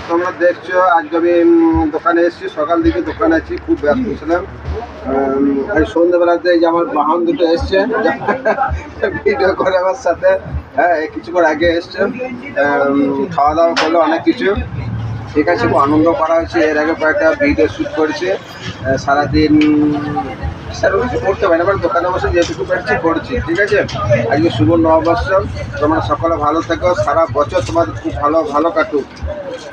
তোমরা দেখছো আজকে আমি দোকানে এসেছি, সকাল দিকে দোকানে আছি, খুব ব্যস্ত ছিলাম। এই সন্ধ্যেবেলাতে এই যে আমার বাহন দুটো এসছে ভিডিও করে আমার সাথে। হ্যাঁ, কিছুক্ষণ আগে এসছে, খাওয়া দাওয়া করলো অনেক কিছু, ঠিক আছে। খুব আনন্দ করা হয়েছে। এর আগে কয়েকটা ভিডিও শ্যুট করেছে, সারাদিন সেরকম কিছু করতে পারি না, বাট দোকানে বসে যেটুকু পারছি করছি, ঠিক আছে। আজকে শুভ নববর্ষ, তোমরা সকলে ভালো থেকো, সারা বছর তোমাদের খুব ভালো ভালো কাটুক।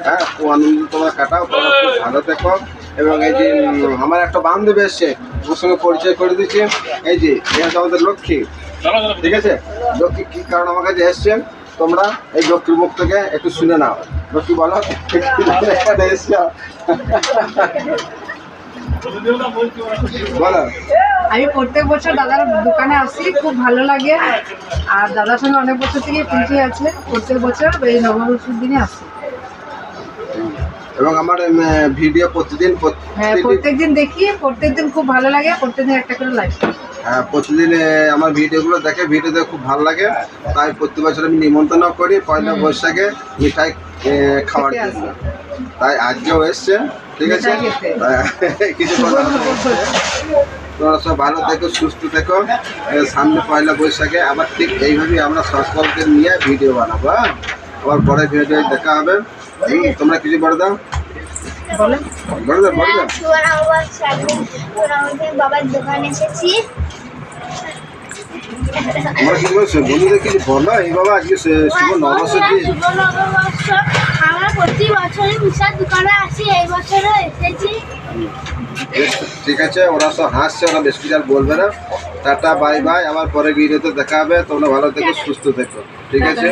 হ্যাঁ, খুব আনন্দ তোমরা কাটাও, তোমরা খুব ভালো থেকো। এবং এই যে আমার একটা বান্ধবী এসছে, ওর সঙ্গে পরিচয় করে দিচ্ছি। এই যে এটা আমাদের লক্ষ্মী, ঠিক আছে। লক্ষ্মী কী কারণ আমার কাছে এসছেন, তোমরা এই লক্ষ্মীর মুখ থেকে একটু শুনে নাও। লক্ষ্মী বলো এসছো, বলো। আমি প্রত্যেক বছর দাদার দোকানে আসি, খুব ভালো লাগে। আর দাদার সঙ্গে অনেক বছর থেকে পরিচয় আছে, প্রত্যেক বছর এই নববর্ষের দিনে আসি। এবং আমার ভিডিও হ্যাঁ, প্রত্যেকদিন দেখি, প্রত্যেকদিন খুব ভালো লাগে, প্রত্যেকদিন একটা করে লাইক। হ্যাঁ, প্রতিদিন আমার ভিডিওগুলো দেখে, ভিডিওতে খুব ভালো লাগে। তাই প্রতি বছর আমি নিমন্ত্রণ করি পয়লা বৈশাখে মিঠাই খাওয়ার জন্য। তাই আজকেও এসছে, ঠিক আছে। কিছু তোমরা সব ভালো থেকো, সুস্থ থেকো। সামনে পয়লা বৈশাখে আবার ঠিক এইভাবেই আমরা সকলকে নিয়ে ভিডিও বানাবো। হ্যাঁ, আবার পরে ভিডিও দেখা হবে। তোমরা কিছু বলে দাও, বলেন। বলে দাও, বলে দাও। বাবার দোকানে এসেছি। আমরা কি বলছো বন্ধুদের কিছু বলো। এই বাবা আজকে শুভ নববর্ষের দিন। শুভ নববর্ষ। আমরা প্রতি বছরই মিশার দোকানে আসি, এই বছরও এসেছি। ঠিক আছে, ওরা সব হাসছে, ওরা বেশ কিছু আর বলবে না। টাটা, বাই বাই, আবার পরে ভিডিওতে দেখা হবে। তোমরা ভালো থেকো, সুস্থ থেকো, ঠিক আছে।